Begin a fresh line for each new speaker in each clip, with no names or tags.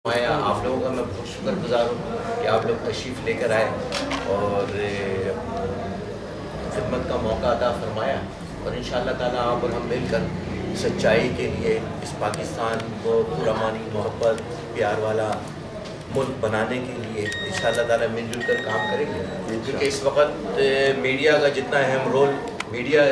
آپ لوگوں کا میں بہت شکر گزار ہوں کہ آپ لوگ تشریف لے کر آئے اور خدمت کا موقع عطا فرمایا، اور انشاءاللہ تعالیٰ آپ اور ہم مل کر سچائی کے لیے اس پاکستان کو پرامانی محبت پیار والا ملک بنانے کے لیے انشاءاللہ تعالیٰ مل جل کر کام کریں گے، کیونکہ اس وقت میڈیا کا جتنا اہم رول میڈیا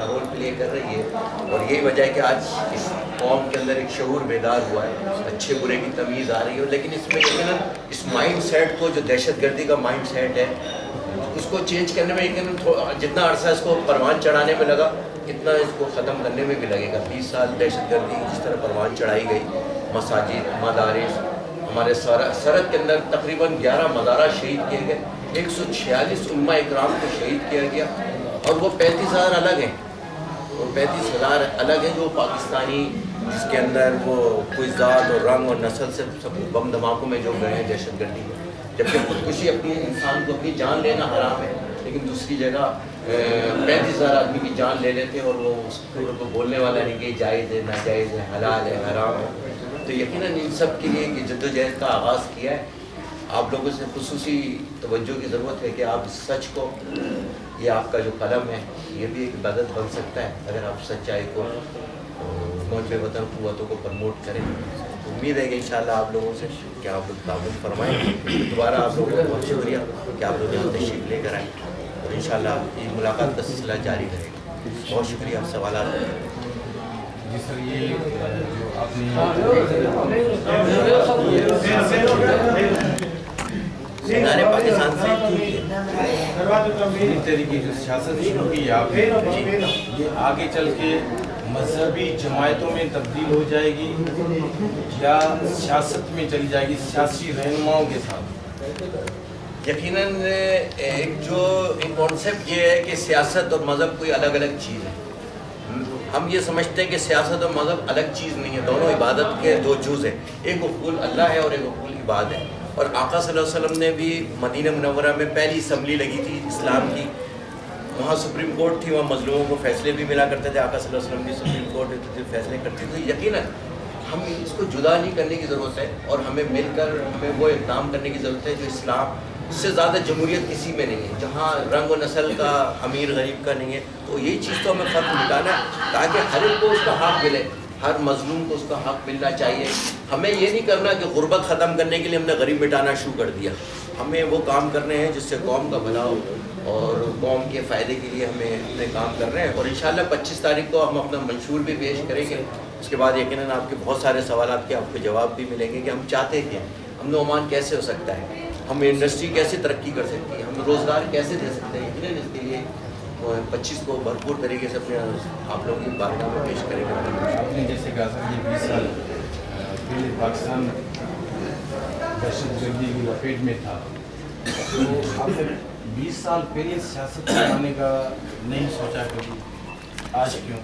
رول پلے کر رہی ہے، اور یہی وجہ ہے کہ آج اس قوم کے اندر ایک شعور بیدار ہوا ہے، اچھے برے کی تمیز آ رہی ہے، لیکن اس میں یقیناً اس مائنڈ سیٹ کو جو دہشت گردی کا مائنڈ سیٹ ہے اس کو چینج کرنے میں یقیناً جتنا عرصہ اس کو پروان چڑھانے میں لگا اتنا اس کو ختم کرنے میں بھی لگے گا۔ 20 سال دہشت گردی جس طرح پروان چڑھائی گئی، مساجد مدارس، ہمارے سرحد کے اندر تقریباً 11 مزارہ شہید کیے گئے، 146 علماء اکرام کو شہید کیا گیا، اور وہ 35,000 الگ ہیں، وہ 35,000 الگ ہیں جو پاکستانی جس کے اندر وہ کوئی ذات اور رنگ اور نسل سے سب بم دھماکوں میں جو گئے ہیں دہشت گردی میں، جبکہ خودکشی اپنی انسان کو اپنی جان لینا حرام ہے، لیکن دوسری جگہ 35,000 آدمی کی جان لے لیتے ہیں، اور وہ اس کو بولنے والا نہیں کہ جائز ہے ناجائز ہے حلال ہے حرام ہے۔ تو یقیناً ان سب کے لیے یہ جدوجہد کا آغاز کیا ہے، آپ لوگوں سے خصوصی توجہ کی ضرورت ہے کہ آپ سچ کو، یہ آپ کا جو قلم ہے یہ بھی ایک عبادت بن سکتا ہے اگر آپ سچائی کو موجب وطن قوتوں کو پرموٹ کریں۔ امید ہے کہ انشاءاللہ آپ لوگوں سے کہ آپ لوگ تعاون فرمائیں۔ دوبارہ آپ لوگوں کا بہت شکریہ کہ آپ لوگ یہاں تشریف لے کر آئیں، اور انشاءاللہ یہ ملاقات کا سلسلہ جاری رہے گا۔ بہت شکریہ۔ سوالات؟
جی سر، یہ جو آپ نے
پاکستان سے
طریقے جو سیاست شروع کی آپ نے، یہ آگے چل کے مذہبی جماعتوں میں تبدیل ہو جائے گی یا سیاست میں چلی جائے گی سیاسی رہنماؤں کے ساتھ؟
یقیناً ایک جو کانسیپٹ یہ ہے کہ سیاست اور مذہب کوئی الگ الگ چیز ہے۔ ہم یہ سمجھتے ہیں کہ سیاست اور مذہب الگ چیز نہیں ہے، دونوں عبادت کے دو جز ہیں، ایک حقوق اللہ ہے اور ایک حقوق عباد ہے۔ اور آقا صلی اللہ علیہ وسلم نے بھی مدینہ منورہ میں پہلی اسمبلی لگی تھی اسلام کی، وہاں سپریم کورٹ تھی، وہاں مظلوموں کو فیصلے بھی ملا کرتے تھے، آقا صلی اللہ علیہ وسلم کی سپریم کورٹ فیصلے کرتی تھی۔ یقیناً ہم اس کو جدا نہیں کرنے کی ضرورت ہے، اور ہمیں مل کر ہمیں وہ اقدام کرنے کی ضرورت ہے جو اسلام سے زیادہ جمہوریت کسی میں نہیں ہے، جہاں رنگ و نسل کا امیر غریب کا نہیں ہے، تو یہی چیز تو ہمیں فرق مٹانا ہے تاکہ ہر ایک کو اس کا حق ملے، ہر مظلوم کو اس کا حق ملنا چاہیے۔ ہمیں یہ نہیں کرنا کہ غربت ختم کرنے کے لیے ہم نے غریب مٹانا شروع کر دیا، ہمیں وہ کام کرنے ہیں جس سے قوم کا بھلا ہو اور قوم کے فائدے کے لیے ہمیں اپنے کام کر رہے ہیں۔ اور انشاءاللہ 25 تاریخ کو ہم اپنا منشور بھی پیش کریں گے، اس کے بعد یقیناً آپ کے بہت سارے سوالات کے آپ کو جواب بھی ملیں گے کہ ہم چاہتے کیا ہیں، امن و امان کیسے ہو سکتا ہے، ہم انڈسٹری کیسے ترقی کر سکتی ہے، ہم روزگار کیسے دے سکتے ہیں۔ یقیناً اس کے لیے 25 کو بھرپور طریقے سے اپنے آپ لوگوں کی بارگاہ میں پیش کریں گے۔
آپ نے جیسے کہا سر یہ 20 سال پہلے پاکستان دہشت گردی کی لپیٹ میں تھا، تو آپ نے 20 سال پہلے سیاست میں آنے کا نہیں سوچا کبھی، آج کیوں؟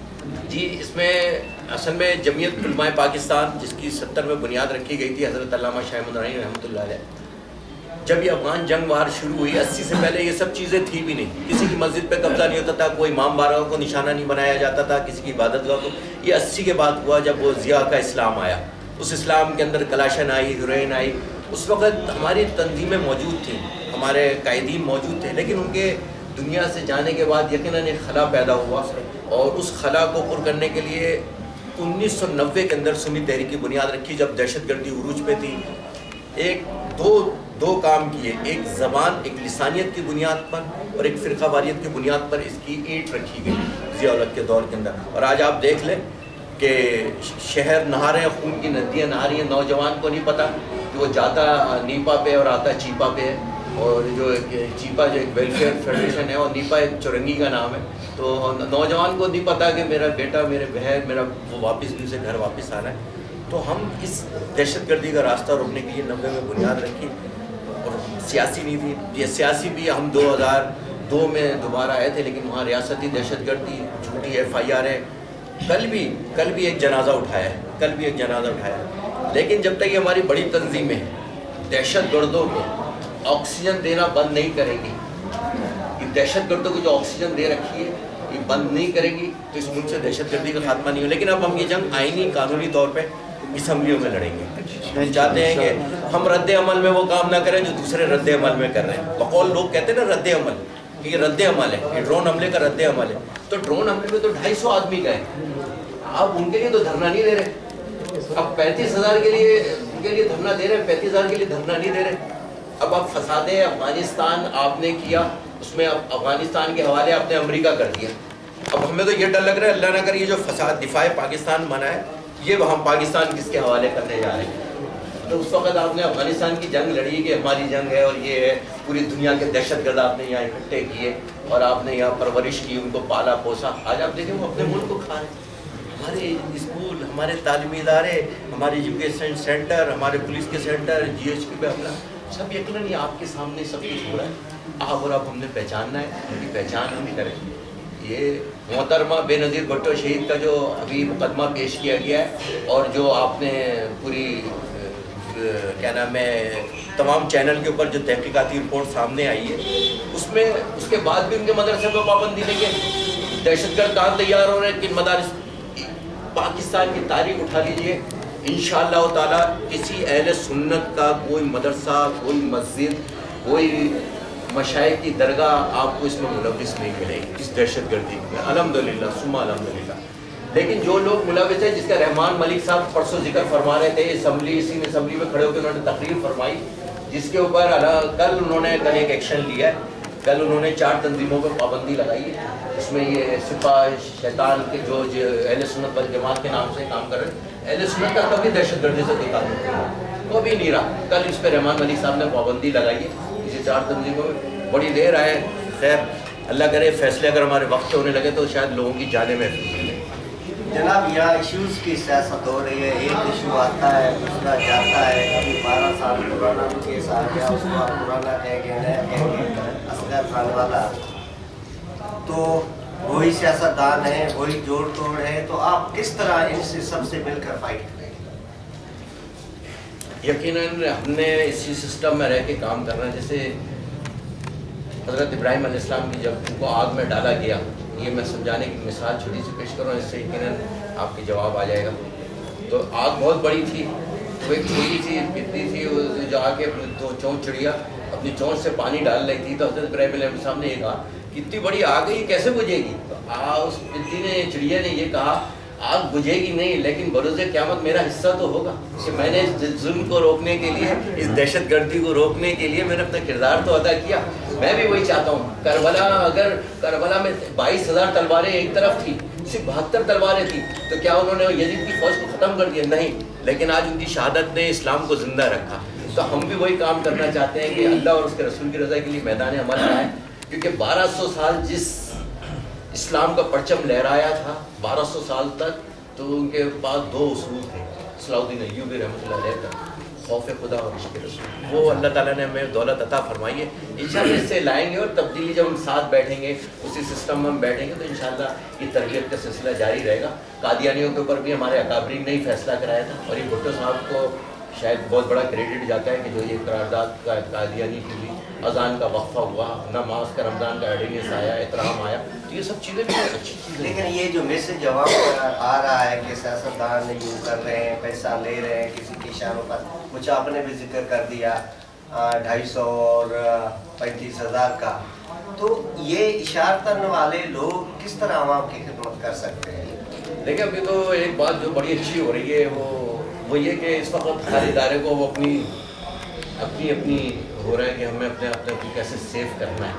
جی، اس میں اصل میں جمعیت علماء پاکستان جس کی 70 میں بنیاد رکھی گئی تھی حضرت علامہ شاہ مدنی رحمۃ اللہ علیہ، جب یہ افغان جنگ باہر شروع ہوئی 80 سے پہلے یہ سب چیزیں تھی بھی نہیں، کسی کی مسجد پہ قبضہ نہیں ہوتا تھا، کوئی امام بارگاہ کو نشانہ نہیں بنایا جاتا تھا، کسی کی عبادت گاہ کو۔ یہ 80 کے بعد ہوا جب وہ ضیاء کا اسلام آیا، اس اسلام کے اندر کلاشن آئی، ہیروئن آئی۔ اس وقت ہماری تنظیمیں موجود تھیں، ہمارے قائدین موجود تھے، لیکن ان کے دنیا سے جانے کے بعد یقیناً ایک خلا پیدا ہوا، اور اس خلا کو پر کرنے کے لیے 1990 کے اندر سنی تحریک کی بنیاد رکھی جب دہشت گردی عروج پہ تھی۔ ایک دو کام کیے، ایک زبان ایک لسانیت کی بنیاد پر اور ایک فرقہ واریت کی بنیاد پر اس کی اینٹ رکھی گئی ضیاء الحق کے دور کے اندر۔ اور آج آپ دیکھ لیں کہ شہر نہا رہے ہیں، خون کی ندیاں نہا رہی ہیں، نوجوان کو نہیں پتہ کہ وہ جاتا نیپا پہ اور آتا چیپا پہ ہے، اور جو چیپا جو ایک ویلفیئر فیڈریشن ہے اور نیپا ایک چورنگی کا نام ہے، تو نوجوان کو نہیں پتہ کہ میرا بیٹا میرے بہن میرا وہ واپس بھی سے گھر واپس آنا ہے۔ تو ہم اس دہشت گردی کا راستہ روکنے کے لیے 90 میں بنیاد رکھی، اور سیاسی نہیں تھی یہ، سیاسی بھی ہم 2002 میں دوبارہ آئے تھے، لیکن وہاں ریاستی دہشت گردی جھوٹی FIR ہے۔ کل بھی ایک جنازہ اٹھایا ہے، لیکن جب تک یہ ہماری بڑی تنظیمیں دہشت گردوں کو آکسیجن دینا بند نہیں کریں گی، یہ دہشت گردوں کو جو آکسیجن دے رکھی ہے یہ بند نہیں کرے گی، تو اس ملک سے دہشت گردی کا خاتمہ نہیں ہو۔ لیکن اب ہم یہ جنگ آئینی قانونی طور پہ اسمبلیوں میں لڑیں گے۔ ہم چاہتے ہیں کہ ہم رد عمل میں وہ کام نہ کریں جو دوسرے رد عمل میں کر رہے ہیں. بقول لوگ کہتے ہیں نا رد عمل، کہ یہ رد عمل ہے، یہ ڈرون حملے کا رد عمل ہے. تو ڈرون حملے میں تو 250 آدمی گئے، آپ ان کے لیے تو دھرنا نہیں دے رہے. اب 35,000 کے لیے دھرنا دے رہے ہیں، 35,000 کے لیے دھرنا نہیں دے رہے. اب آپ فساد افغانستان آپ نے کیا، اس میں افغانستان کے حوالے آپ نے امریکہ کر دیا. اب ہمیں تو یہ ڈر لگ رہا ہے اللہ نہ کرے یہ جو فساد دفاع پاکستان بنا ہے یہ ہم پاکستان کس کے حوالے کرنے جا رہے ہیں. تو اس وقت آپ نے افغانستان کی جنگ لڑی کہ ہماری جنگ ہے اور یہ ہے، پوری دنیا کے دہشت گرد آپ نے یہاں اکٹھے کیے اور آپ نے یہاں پرورش کی، ان کو پالا پوسا. آج آپ دیکھیں وہ اپنے ملک کو کھا رہے ہیں. ہمارے اسکول، ہمارے تعلیمی ادارے، ہمارے ایجوکیشن سینٹر، ہمارے پولیس کے سینٹر، جی ایچ پی پہ حملہ، سب یقیناً یہ آپ کے سامنے سب کچھ ہو رہا ہے. آپ اور اب ہم نے پہچاننا ہے، ان کی پہچان ہم کریں. یہ محترمہ بے نظیر بھٹو شہید کا جو ابھی مقدمہ پیش کیا گیا ہے اور جو آپ نے پوری کیا نام ہے تمام چینل کے اوپر جو تحقیقاتی رپورٹ سامنے آئی ہے، اس میں اس کے بعد بھی ان کے مدرسے پہ پابندی نہیں ہے. دہشت گرد کہاں تیار ہو رہے ہیں کہ مدارس پاکستان کی تاریخ اٹھا لیجئے، انشاءاللہ تعالیٰ کسی اہل سنت کا کوئی مدرسہ، کوئی مسجد، کوئی مشائخ کی درگاہ آپ کو اس میں ملوث نہیں ملے گی اس دہشت گردی میں، الحمدللہ ثم الحمدللہ. لیکن جو لوگ ملوث ہیں، جس کا رحمان ملک صاحب پرسوں ذکر فرما رہے تھے اسی اسمبلی میں کھڑے ہو کے انہوں نے تقریر فرمائی جس کے اوپر کل ایک ایکشن لیا ہے. کل انہوں نے 4 تنظیموں پہ پابندی لگائی ہے. اس میں یہ سپاہ شیطان کے جو اہل سنت والجماعت کے نام سے کام کر رہے ہیں، اہل سنت کا کبھی دہشت گردی سے کوئی تعلق نہیں، کبھی نہیں رہا. کل اس پہ رحمان ملک صاحب نے پابندی لگائی ہے اسی 4 تنظیموں میں. بڑی دیر آئے، خیر اللہ کرے فیصلے اگر ہمارے وقت ہونے لگے تو شاید لوگوں کی جانیں محفوظ ہیں.
جناب یہاں ایشوز کی سیاست ہو رہی ہے، ایک ایشو آتا ہے دوسرا جاتا ہے. ابھی 12 سال پرانا کیس آ گیا، اس کو پرانا کہہ گئے اصغر خان والا. تو وہی سیاست دان ہے، وہی جوڑ توڑ ہے. تو آپ کس طرح ان سے سب سے مل کر فائٹ کریں؟
یقیناً ہم نے اسی سسٹم میں رہ کے کام کرنا ہے. جیسے حضرت ابراہیم علیہ السلام کی جب ان کو آگ میں ڈالا گیا، یہ میں سمجھانے کی مثال چھوٹی سی پیش کروں، اس سے یقیناً آپ کی جواب آ جائے گا. تو آگ بہت بڑی تھی، وہ ایک چھوٹی سی پتلی تھی جو آ کے دو چونچ چڑیا اپنی چونچ سے پانی ڈال رہی تھی. تو حضرت ابراہیم علیہ السلام نے یہ کہا کہ اتنی بڑی آگ ہے یہ کیسے بجھے گی؟ تو اس پتلی نے چڑیا نے یہ کہا آگ بجھے گی نہیں لیکن بروز قیامت میرا حصہ تو ہوگا کہ میں نے اس ظلم کو روکنے کے لیے، اس دہشت گردی کو روکنے کے لیے میں نے اپنا کردار تو ادا کیا. میں بھی وہی چاہتا ہوں. اگر کربلا میں 22,000 تلواریں ایک طرف تھی، صرف 72 تلواریں تھیں، تو کیا انہوں نے یزید کی فوج کو ختم کر دیا؟ نہیں. لیکن آج ان کی شہادت نے اسلام کو زندہ رکھا. تو ہم بھی وہی کام کرنا چاہتے ہیں کہ اللہ اور اس کے رسول کی رضا کے لیے میدان عمل آئے. کیونکہ 1200 سال جس اسلام کا پرچم لہرایا تھا، 1200 سال تک، تو ان کے پاس 2 اصول تھے. صلاح الدین ایوبی رحمۃ اللہ علیہ کا خوف خدا اور عشق رسول، وہ اللہ تعالیٰ نے ہمیں دولت عطا فرمائی ہے. انشاءاللہ اس سے لائیں گے اور تبدیلی جب ہم ساتھ بیٹھیں گے، اسی سسٹم میں ہم بیٹھیں گے تو انشاءاللہ یہ تربیت کا سلسلہ جاری رہے گا. قادیانیوں کے اوپر بھی ہمارے اکابرین نے ہی فیصلہ کرایا تھا اور یہ بھٹو صاحب کو شاید بہت بڑا کریڈٹ جاتا ہے کہ جو یہ قرارداد کا قادیانی کی ہوئی، اذان کا وقفہ ہوا، نماز کا، رمضان کا ایڈینس آیا، احترام آیا. تو یہ سب چیزیں بھی بہت اچھی چیزیں.
لیکن یہ جو میسج جواب آ رہا ہے کہ سیاستدان یوں کر رہے ہیں، پیسہ لے رہے ہیں کسی کے اشاروں پر، مجھے آپ نے بھی ذکر کر دیا 250 اور 35,000 کا. تو یہ اشارتن والے لوگ کس طرح عوام کی خدمت کر سکتے ہیں؟
دیکھیں ابھی تو ایک بات جو بڑی اچھی ہو رہی ہے وہ یہ کہ اس وقت ہر ادارے کو وہ اپنی ہو رہا ہے کہ ہمیں اپنے کیسے سیو کرنا ہے.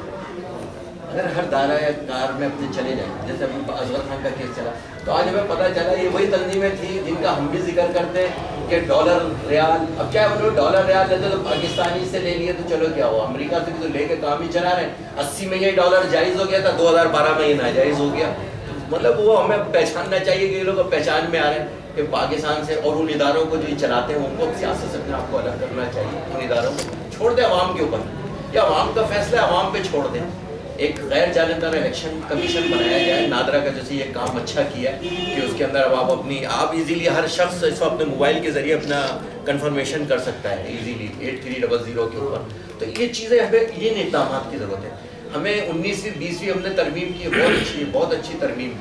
اگر ہر دائرہ یا کار میں اپنے چلے جائیں، جیسے ابھی اصغر خان کا کیس چلا، تو آج ہمیں پتہ چلا یہ وہی تنظیمیں تھیں جن کا ہم بھی ذکر کرتے ہیں کہ ڈالر ریال. اب کیا انہوں نے ڈالر ریال لیتے تو پاکستانی سے لے لیے تو چلو کیا ہوا، امریکہ سے بھی تو لے کے کام ہی چلا رہے ہیں. 80 میں یہ ڈالر جائز ہو گیا تھا، 2012 میں یہ ناجائز ہو گیا. مطلب وہ ہمیں پہچاننا چاہیے کہ یہ لوگ پہچان میں آ رہے ہیں کہ پاکستان سے، اور ان اداروں کو جو یہ چلاتے ہیں ان کو سیاست سے اپنے آپ کو الگ کرنا چاہیے. ان اداروں کو چھوڑ دیں عوام کے اوپر، یا عوام کا فیصلہ ہے عوام پہ چھوڑ دیں. ایک غیر جانبدار الیکشن کمیشن بنایا گیا ہے. نادرا کا جیسے یہ کام اچھا کیا ہے کہ اس کے اندر اب آپ ایزیلی ہر شخص اس وقت اپنے موبائل کے ذریعے اپنا کنفرمیشن کر سکتا ہے ایزیلی 8300 کے اوپر. تو یہ چیزیں ہمیں یہ اقدامات کی ضرورت ہے. ہمیں 19ویں 20ویں ہم نے ترمیم کی، بہت اچھی ترمیم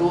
2,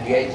DIG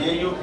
JUP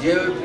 JUP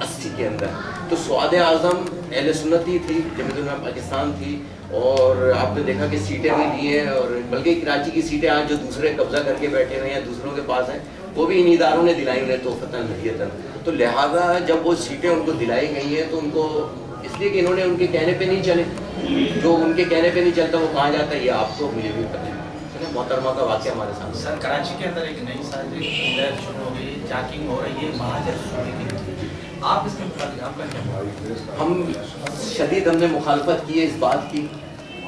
80 کے اندر. تو سواد اعظم اہل سنتی تھی، جمعیت علماء پاکستان تھی، اور آپ نے دیکھا کہ سیٹیں بھی لی ہیں، اور بلکہ کراچی کی سیٹیں آج جو دوسرے قبضہ کر کے بیٹھے ہوئے ہیں دوسروں کے پاس ہیں، وہ بھی ان اداروں نے دلائی انہیں توفتاً ہدیتاً. تو لہٰذا جب وہ سیٹیں ان کو دلائی گئی ہیں تو ان کو اس لیے کہ انہوں نے ان کے کہنے پہ نہیں چلے. جو ان کے کہنے پہ نہیں چلتا وہ کہاں جاتا ہے، یہ آپ کو مجھے بھی پتہ ہے. محترمہ کا واقعہ ہمارے سامنے.
سر کراچی کے اندر ایک نئی سازش شروع ہو گئی، جاکنگ ہو رہی ہے مہاجر سونے کے لیے، آپ اس کے متعلق آپ کا کیا؟
ہم نے مخالفت کی ہے اس بات کی،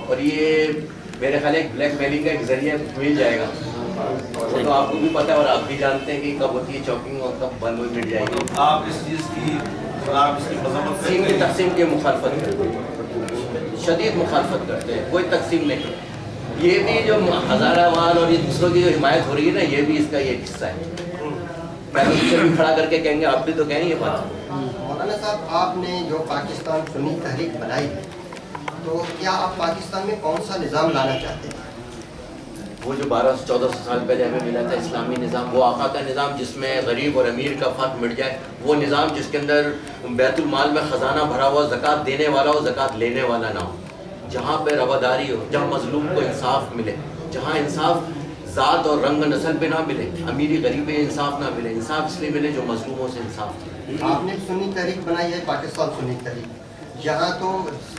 اور یہ میرے خیال ایک بلیک میلنگ کا ایک ذریعہ مل جائے گا. وہ تو آپ کو بھی پتہ ہے اور آپ بھی جانتے ہیں کہ کب ہوتی ہے چاکنگ اور کب بند ہوئی مٹ جائے گی.
آپ اس چیز کی مذمت
تقسیم کی تقسیم کی مخالفت کرتے ہیں، شدید مخالفت کرتے ہیں، کوئی تقسیم نہیں. یہ بھی جو ہزارہ وال اور یہ دوسروں کی جو حمایت ہو رہی ہے نا، یہ بھی اس کا ایک حصہ ہے. میں اسے بھی کھڑا کر کے کہیں گے، آپ بھی تو کہیں یہ بات.
مولانا صاحب، آپ نے جو پاکستان سنی تحریک بنائی ہے، تو کیا آپ پاکستان میں کون سا نظام لانا چاہتے ہیں؟
وہ جو 1200-1400 سال پہلے ہمیں ملا تھا اسلامی نظام، وہ آقا کا نظام جس میں غریب اور امیر کا فرق مٹ جائے، وہ نظام جس کے اندر بیت المال میں خزانہ بھرا ہوا، زکوٰۃ دینے والا ہو زکوٰۃ لینے والا نہ ہو، جہاں پہ رواداری ہو، جہاں مظلوم کو انصاف ملے، جہاں انصاف ذات اور رنگ نسل پہ نہ ملے، امیری غریبی انصاف نہ ملے، انصاف اس لیے ملے جو مظلوموں سے انصاف ملے.
آپ نے سنی تحریک بنائی ہے پاکستان سنی تحریک، جہاں تو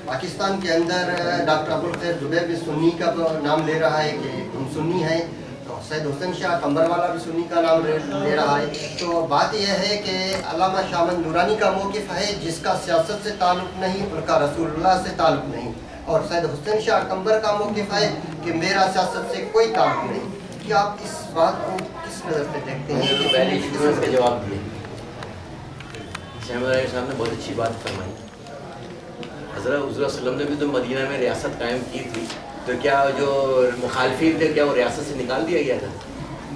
پاکستان کے اندر ڈاکٹر ابوالخیر زبیر بھی سنی کا نام لے رہا ہے کہ ہم سنی ہیں، تو سید حسین شاہ قمبر والا بھی سنی کا نام لے رہا ہے. تو بات یہ ہے کہ علامہ شاہ محمد نورانی کا موقف ہے جس کا سیاست سے تعلق نہیں، ان کا رسول اللہ سے تعلق نہیں، اور سید حسین شاہ قمبر کا موقف ہے کہ میرا سیاست سے کوئی تعلق نہیں. کیا آپ اس بات کو کس نظر سے دیکھتے ہیں؟
تو پہلے شروع اس کا جواب دیا. شہمد علی صاحب نے بہت اچھی بات فرمائی. حضرت حضور صلی اللہ علیہ وسلم نے بھی تو مدینہ میں ریاست قائم کی تھی، تو کیا جو مخالفین تھے کیا وہ ریاست سے نکال دیا گیا تھا؟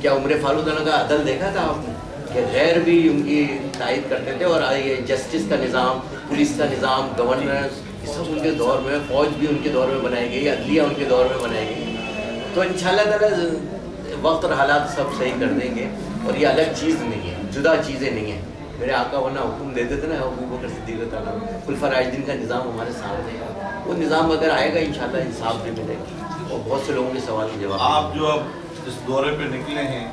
کیا عمر فاروق عنہ کا عدل دیکھا تھا آپ نے کہ غیر بھی ان کی تائید کرتے تھے؟ اور یہ جسٹس کا نظام، پولیس کا نظام، گورنر، یہ سب ان کے دور میں، فوج بھی ان کے دور میں بنائی گئی، عدلیہ ان کے دور میں بنائی گئی. تو انشاءاللہ تعالیٰ وقت اور حالات سب صحیح کر دیں گے، اور یہ الگ چیز نہیں ہے، جدا چیزیں نہیں ہیں. میرے آقا ورنہ حکم دیتے تھے نا، ابو بکر صدیق رضی اللہ عنہ، خلفاء راشدین کا نظام ہمارے سامنے ہے. وہ نظام اگر آئے گا انشاءاللہ انصاف بھی ملے گا، اور بہت سے لوگوں کے سوال کے جواب.
آپ جو اب اس دورے پہ نکلے ہیں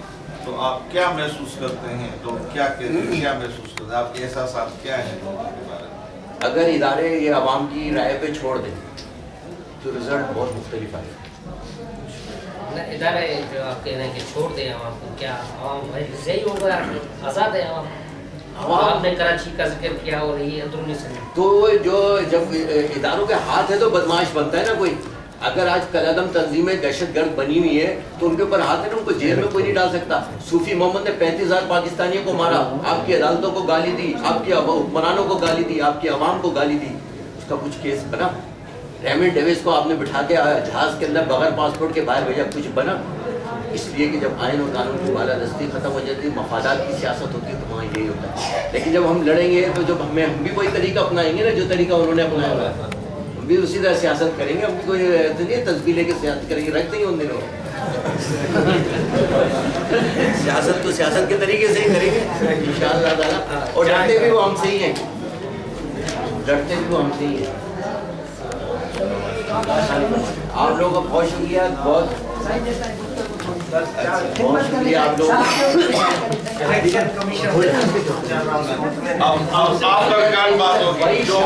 تو آپ کیا محسوس کرتے ہیں؟ تو کیا محسوس کرتے ہیں؟ آپ کے احساسات کیا ہیں؟
اگر ادارے یہ عوام کی رائے پہ چھوڑ دیں تو رزلٹ بہت مختلف آئے.
ادارے جو آپ کہہ رہے ہیں کہ چھوڑ دیں عوام کو، کیا عوام یہی ہوگا آزاد ہے عوام؟ آپ نے کراچی کا ذکر کیا اور یہ اندرونی سے، تو
جو جب اداروں کے ہاتھ ہے تو بدماش بنتا ہے نا کوئی. اگر آج قلعدم تنظیمیں دہشت گرد بنی ہوئی ہے تو ان کے اوپر ہاتھ ہے نا، ان کو جیل میں کوئی نہیں ڈال سکتا. صوفی محمد نے 35,000 پاکستانیوں کو مارا، آپ کی عدالتوں کو گالی دی، آپ کے حکمرانوں کو گالی دی، آپ کی عوام کو گالی دی، اس کا کچھ کیس بنا؟ ریمنڈ ڈیوس کو آپ نے بٹھا کے جہاز کے اندر بغیر پاسپورٹ کے باہر بھیجا، کچھ بنا؟ اس لیے کہ جب آئین اور قانون کی بالادستی ختم ہو جاتی ہے، مفادات کی سیاست ہوتی ہے، تو وہاں یہی ہوتا ہے. لیکن جب ہم لڑیں گے تو جب ہم بھی وہی طریقہ اپنائیں گے نا جو طریقہ انہوں نے اپنایا ہوا ہے، ہم بھی اسی طرح سیاست کریں گے. ہم بھی کوئی نہیں تصویر لے کے سیاست کریں گے، رکھتے ہی ان دنوں سیاست تو سیاست کے طریقے سے ہی کریں گے انشاءاللہ تعالیٰ. اور ڈرتے بھی وہ ہم سے ہی ہیں، ڈرتے بھی وہ ہم سے ہی ہیں. آپ لوگوں کا بہت شکریہ، بہت شکریہ آپ لوگ.
آپ کا کیا بات ہوگی جو